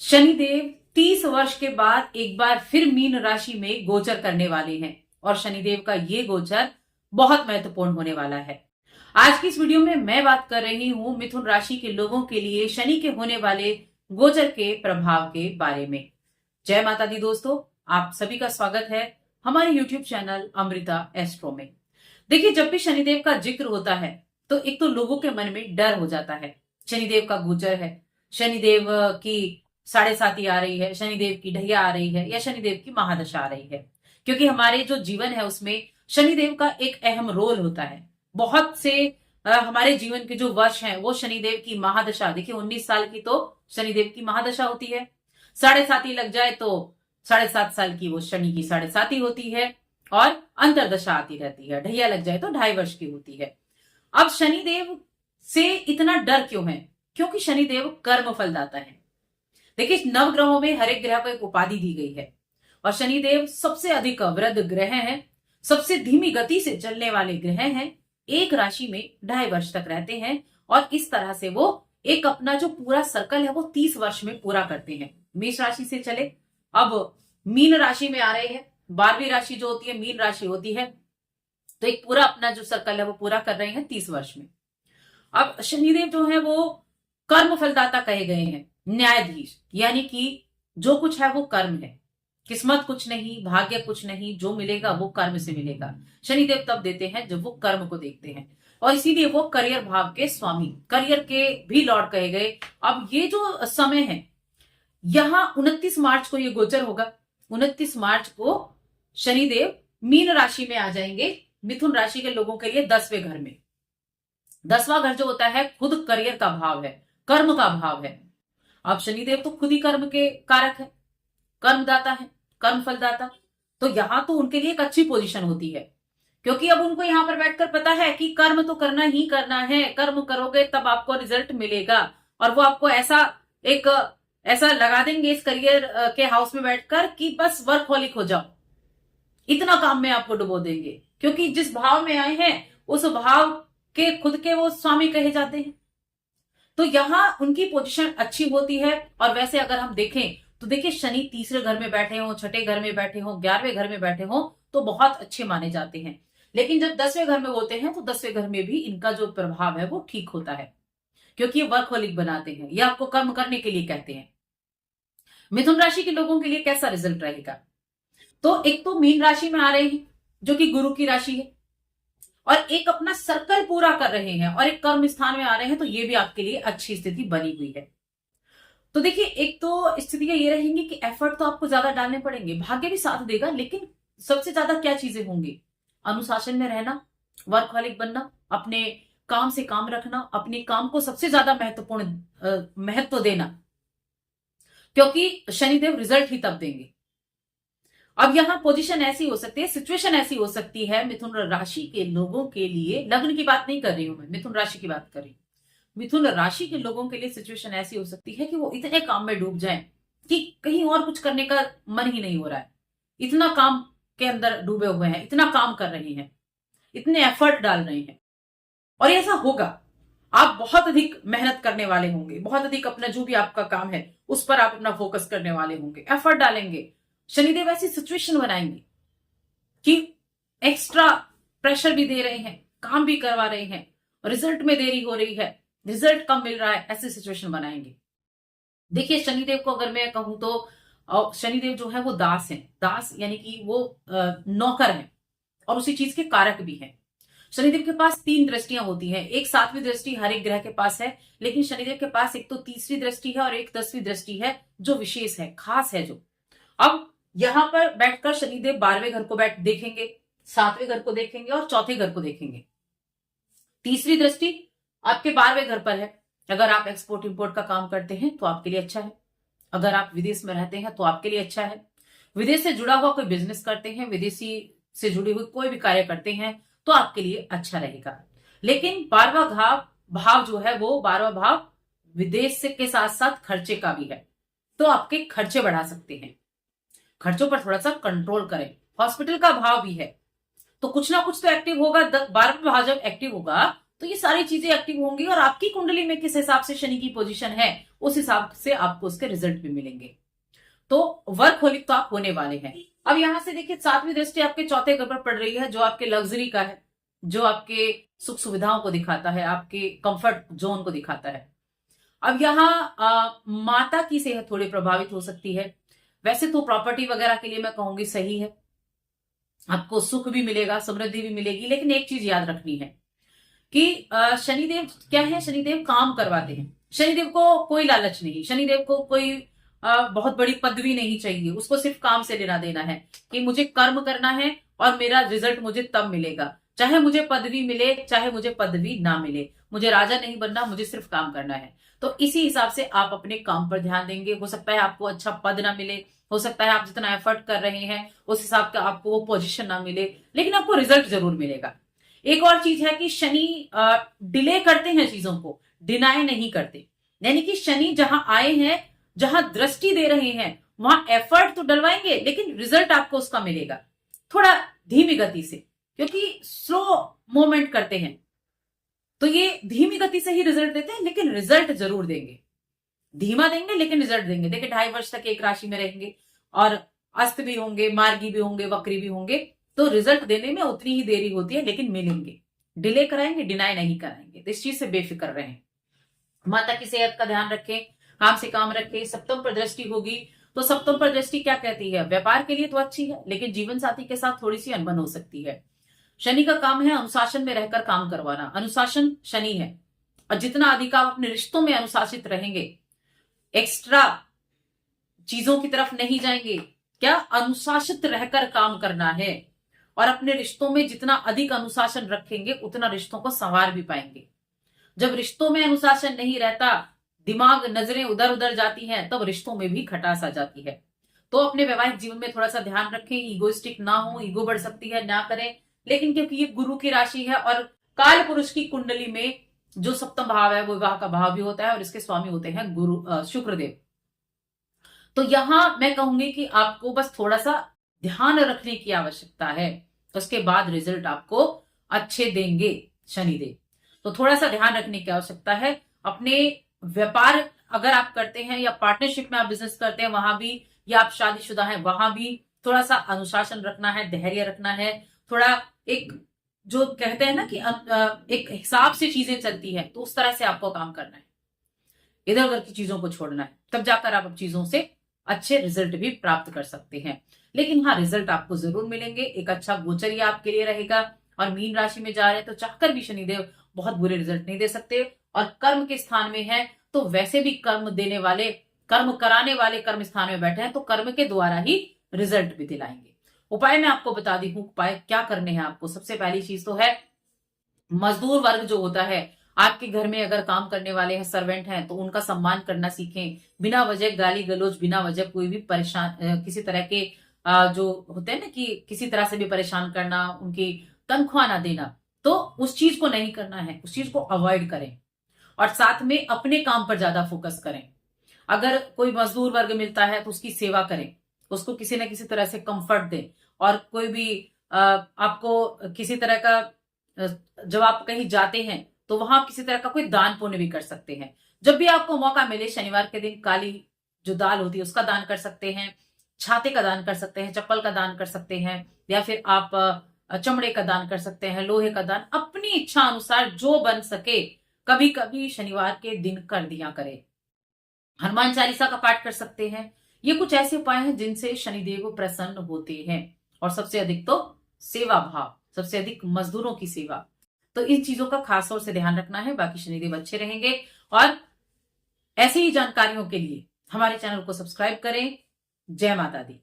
शनिदेव 30 वर्ष के बाद एक बार फिर मीन राशि में गोचर करने वाले हैं और शनिदेव का ये गोचर बहुत महत्वपूर्ण होने वाला है। आज की इस वीडियो में मैं बात कर रही हूं मिथुन राशि के लोगों के लिए शनि के होने वाले गोचर के प्रभाव के बारे में। जय माता दी दोस्तों, आप सभी का स्वागत है हमारे YouTube चैनल अमृता एस्ट्रो में। देखिए, जब भी शनिदेव का जिक्र होता है तो एक तो लोगों के मन में डर हो जाता है। शनिदेव का गोचर है, शनिदेव की 7.5 आ रही है, शनिदेव की ढैया आ रही है या शनिदेव की महादशा आ रही है, क्योंकि हमारे जो जीवन है उसमें शनिदेव का एक अहम रोल होता है। बहुत से हमारे जीवन के जो वर्ष हैं वो शनिदेव की महादशा, देखिए 19 साल की तो शनिदेव की महादशा होती है, 7.5 लग जाए तो 7.5 साल की वो शनि की 7.5 होती है और अंतरदशा आती रहती है, ढैया लग जाए तो 2.5 वर्ष की होती है। अब शनिदेव से इतना डर क्यों है? क्योंकि शनिदेव कर्म फलदाता है। देखिए, नवग्रहों में हर एक ग्रह को एक उपाधि दी गई है और शनिदेव सबसे अधिक वृद्ध ग्रह हैं, सबसे धीमी गति से चलने वाले ग्रह हैं, एक राशि में 2.5 वर्ष तक रहते हैं और इस तरह से वो एक अपना जो पूरा सर्कल है वो 30 वर्ष में पूरा करते हैं। मेष राशि से चले, अब मीन राशि में आ रहे हैं। 12वीं राशि जो होती है मीन राशि होती है, तो एक पूरा अपना जो सर्कल है वो पूरा कर रहे हैं 30 वर्ष में। अब शनिदेव जो है वो कर्म फलदाता कहे गए हैं, न्यायाधीश, यानी कि जो कुछ है वो कर्म है, किस्मत कुछ नहीं, भाग्य कुछ नहीं, जो मिलेगा वो कर्म से मिलेगा। शनिदेव तब देते हैं जब वो कर्म को देखते हैं और इसीलिए वो करियर भाव के स्वामी, करियर के भी लॉर्ड कहे गए। अब ये जो समय है, यहां 29 मार्च को ये गोचर होगा। 29 मार्च को शनिदेव मीन राशि में आ जाएंगे, मिथुन राशि के लोगों के लिए 10वें घर में। 10वां घर जो होता है खुद करियर का भाव है, कर्म का भाव है। अब शनिदेव तो खुद ही कर्म के कारक है, कर्मदाता है, कर्म फलदाता, तो यहां तो उनके लिए एक अच्छी पोजीशन होती है, क्योंकि अब उनको यहां पर बैठकर पता है कि कर्म तो करना ही करना है, कर्म करोगे तब आपको रिजल्ट मिलेगा और वो आपको ऐसा लगा देंगे इस करियर के हाउस में बैठकर कि बस वर्कहोलिक हो जाओ, इतना काम में आपको डुबो देंगे, क्योंकि जिस भाव में आए हैं उस भाव के खुद के वो स्वामी कहे जाते हैं। तो यहां उनकी पोजीशन अच्छी होती है। और वैसे अगर हम देखें तो देखिए, शनि तीसरे घर में बैठे हो, छठे घर में बैठे हो, 11वें घर में बैठे हो तो बहुत अच्छे माने जाते हैं, लेकिन जब 10वें घर में होते हैं तो 10वें घर में भी इनका जो प्रभाव है वो ठीक होता है, क्योंकि ये वर्कहोलिक बनाते हैं, ये आपको कर्म करने के लिए कहते हैं। मिथुन राशि के लोगों के लिए कैसा रिजल्ट रहेगा? तो एक तो मीन राशि में आ रहे हैं जो कि गुरु की राशि है और एक अपना सर्कल पूरा कर रहे हैं और एक कर्म स्थान में आ रहे हैं, तो ये भी आपके लिए अच्छी स्थिति बनी हुई है। तो देखिए, एक तो स्थितियां ये रहेंगी कि एफर्ट तो आपको ज्यादा डालने पड़ेंगे, भाग्य भी साथ देगा, लेकिन सबसे ज्यादा क्या चीजें होंगी? अनुशासन में रहना, वर्कहोलिक बनना, अपने काम से काम रखना, अपने काम को सबसे ज्यादा महत्व देना, क्योंकि शनिदेव रिजल्ट ही तब देंगे। अब यहां पोजीशन ऐसी हो सकती है, सिचुएशन ऐसी हो सकती है मिथुन राशि के लोगों के लिए, लग्न की बात नहीं कर रही हूं मैं, मिथुन राशि की बात कर रही हूं। मिथुन राशि के लोगों के लिए सिचुएशन ऐसी हो सकती है कि वो इतने काम में डूब जाएं कि कहीं और कुछ करने का मन ही नहीं हो रहा है, इतना काम के अंदर डूबे हुए हैं, इतना काम कर रहे हैं, इतने एफर्ट डाल रहे हैं। और ऐसा होगा, आप बहुत अधिक मेहनत करने वाले होंगे, बहुत अधिक अपना जो भी आपका काम है उस पर आप अपना फोकस करने वाले होंगे, एफर्ट डालेंगे। शनिदेव ऐसी सिचुएशन बनाएंगे कि एक्स्ट्रा प्रेशर भी दे रहे हैं, काम भी करवा रहे हैं, रिजल्ट में देरी हो रही है, रिजल्ट कम मिल रहा है, ऐसी सिचुएशन बनाएंगे। देखिए, शनिदेव को अगर मैं कहूं तो शनिदेव जो है वो दास है, दास यानी कि वो नौकर है और उसी चीज के कारक भी है। शनिदेव के पास 3 दृष्टियां होती हैं, एक 7वीं दृष्टि हर एक ग्रह के पास है, लेकिन शनिदेव के पास एक तो 3री दृष्टि है और एक 10वीं दृष्टि है, जो विशेष है, खास है। जो अब यहां पर बैठकर शनिदेव 12वें घर को देखेंगे, 7वें घर को देखेंगे और चौथे घर को देखेंगे। 3री दृष्टि आपके 12वें घर पर है। अगर आप एक्सपोर्ट इंपोर्ट का काम करते हैं तो आपके लिए अच्छा है, अगर आप विदेश में रहते हैं तो आपके लिए अच्छा है, विदेश से जुड़ा हुआ कोई बिजनेस करते हैं, विदेशी से जुड़ी हुई कोई भी कार्य करते हैं तो आपके लिए अच्छा रहेगा। लेकिन 12वां भाव जो है वो 12वां भाव विदेश के साथ साथ खर्चे का भी है, तो आपके खर्चे बढ़ा सकते हैं, खर्चों पर थोड़ा सा कंट्रोल करें। हॉस्पिटल का भाव भी है, तो कुछ ना कुछ तो एक्टिव होगा। 12वां भाव जब एक्टिव होगा तो ये सारी चीजें एक्टिव होंगी और आपकी कुंडली में किस हिसाब से शनि की पोजीशन है उस हिसाब से आपको उसके रिजल्ट भी मिलेंगे। तो वर्कहोलिक तो आप होने वाले हैं। अब यहां से देखिए 7वीं दृष्टि आपके चौथे घर पर पड़ रही है, जो आपके लग्जरी का है, जो आपके सुख सुविधाओं को दिखाता है, आपके कंफर्ट जोन को दिखाता है। अब यहाँ माता की सेहत थोड़ी प्रभावित हो सकती है। वैसे तो प्रॉपर्टी वगैरह के लिए मैं कहूंगी सही है, आपको सुख भी मिलेगा, समृद्धि भी मिलेगी, लेकिन एक चीज याद रखनी है कि शनिदेव क्या है, शनिदेव काम करवाते हैं। शनिदेव को कोई लालच नहीं, शनिदेव को कोई बहुत बड़ी पदवी नहीं चाहिए, उसको सिर्फ काम से लेना देना है कि मुझे कर्म करना है और मेरा रिजल्ट मुझे तब मिलेगा, चाहे मुझे पदवी मिले चाहे मुझे पदवी ना मिले, मुझे राजा नहीं बनना, मुझे सिर्फ काम करना है। तो इसी हिसाब से आप अपने काम पर ध्यान देंगे। हो सकता है आपको अच्छा पद ना मिले, हो सकता है आप जितना एफर्ट कर रहे हैं उस हिसाब का आपको वो पोजीशन ना मिले, लेकिन आपको रिजल्ट जरूर मिलेगा। एक और चीज है कि शनि डिले करते हैं चीजों को, डिनाई नहीं करते। यानी कि शनि जहां आए हैं, जहां दृष्टि दे रहे हैं, वहां एफर्ट तो डलवाएंगे लेकिन रिजल्ट आपको उसका मिलेगा थोड़ा धीमी गति से, क्योंकि स्लो मूवमेंट करते हैं तो ये धीमी गति से ही रिजल्ट देते हैं, लेकिन रिजल्ट जरूर देंगे। धीमा देंगे लेकिन रिजल्ट देंगे। देखिए 2.5 वर्ष तक एक राशि में रहेंगे और अस्त भी होंगे, मार्गी भी होंगे, वक्री भी होंगे, तो रिजल्ट देने में उतनी ही देरी होती है लेकिन मिलेंगे। डिले कराएंगे, डिनाई नहीं कराएंगे, तो इस चीज से बेफिक्र रहें। माता की सेहत का ध्यान रखें, काम से काम रखें। सप्तम पर दृष्टि होगी तो सप्तम पर दृष्टि क्या कहती है, व्यापार के लिए तो अच्छी है लेकिन जीवन साथी के साथ थोड़ी सी अनबन हो सकती है। शनि का काम है अनुशासन में रहकर काम करवाना, अनुशासन शनि है, और जितना अधिक आप अपने रिश्तों में अनुशासित रहेंगे, एक्स्ट्रा चीजों की तरफ नहीं जाएंगे, क्या अनुशासित रहकर काम करना है, और अपने रिश्तों में जितना अधिक अनुशासन रखेंगे उतना रिश्तों को संवार भी पाएंगे। जब रिश्तों में अनुशासन नहीं रहता, दिमाग नजरें उधर उधर जाती हैं, तब रिश्तों में भी खटास आ जाती है। तो अपने वैवाहिक जीवन में थोड़ा सा ध्यान रखें, ईगोइस्टिक ना हो, ईगो बढ़ सकती है, ना करें। लेकिन क्योंकि ये गुरु की राशि है और काल पुरुष की कुंडली में जो सप्तम भाव है वो विवाह का भाव भी होता है और इसके स्वामी होते हैं गुरु शुक्रदेव, तो यहां मैं कहूंगी कि आपको बस थोड़ा सा ध्यान रखने की आवश्यकता है, उसके बाद रिजल्ट आपको अच्छे देंगे शनिदेव। तो थोड़ा सा ध्यान रखने की आवश्यकता है। अपने व्यापार अगर आप करते हैं या पार्टनरशिप में आप बिजनेस करते हैं वहां भी, या आप शादीशुदा हैं वहां भी थोड़ा सा अनुशासन रखना है, धैर्य रखना है, थोड़ा एक जो कहते हैं ना कि एक हिसाब से चीजें चलती है, तो उस तरह से आपको काम करना है, इधर उधर की चीजों को छोड़ना है, तब जाकर आप चीजों से अच्छे रिजल्ट भी प्राप्त कर सकते हैं। लेकिन हाँ, रिजल्ट आपको जरूर मिलेंगे। एक अच्छा गोचर ये आपके लिए रहेगा, और मीन राशि में जा रहे हैं तो चाहकर भी शनिदेव बहुत बुरे रिजल्ट नहीं दे सकते, और कर्म के स्थान में है तो वैसे भी कर्म देने वाले, कर्म कराने वाले कर्म स्थान में बैठे हैं तो कर्म के द्वारा ही रिजल्ट भी दिलाएंगे। उपाय मैं आपको बता दी हूं, उपाय क्या करने हैं आपको। सबसे पहली चीज तो है मजदूर वर्ग जो होता है, आपके घर में अगर काम करने वाले हैं, सर्वेंट हैं, तो उनका सम्मान करना सीखें। बिना वजह गाली गलौज, बिना वजह कोई भी परेशान किसी तरह के जो होते हैं ना कि किसी तरह से भी परेशान करना, उनकी तनख्वाह ना देना, तो उस चीज को नहीं करना है, उस चीज को अवॉइड करें। और साथ में अपने काम पर ज्यादा फोकस करें। अगर कोई मजदूर वर्ग मिलता है तो उसकी सेवा करें, उसको किसी न किसी तरह से कंफर्ट दें। और कोई भी आपको किसी तरह का जब आप कहीं जाते हैं तो वहां किसी तरह का कोई दान पुण्य भी कर सकते हैं। जब भी आपको मौका मिले, शनिवार के दिन काली जो दाल होती है उसका दान कर सकते हैं, छाते का दान कर सकते हैं, चप्पल का दान कर सकते हैं, या फिर आप चमड़े का दान कर सकते हैं, लोहे का दान, अपनी इच्छा अनुसार जो बन सके कभी कभी शनिवार के दिन कर दिया करें। हनुमान चालीसा का पाठ कर सकते हैं। ये कुछ ऐसे उपाय हैं जिनसे शनिदेव प्रसन्न होते हैं। और सबसे अधिक तो सेवा भाव, सबसे अधिक मजदूरों की सेवा, तो इन चीजों का खास तौर से ध्यान रखना है। बाकी शनिदेव अच्छे रहेंगे। और ऐसी ही जानकारियों के लिए हमारे चैनल को सब्सक्राइब करें। जय माता दी।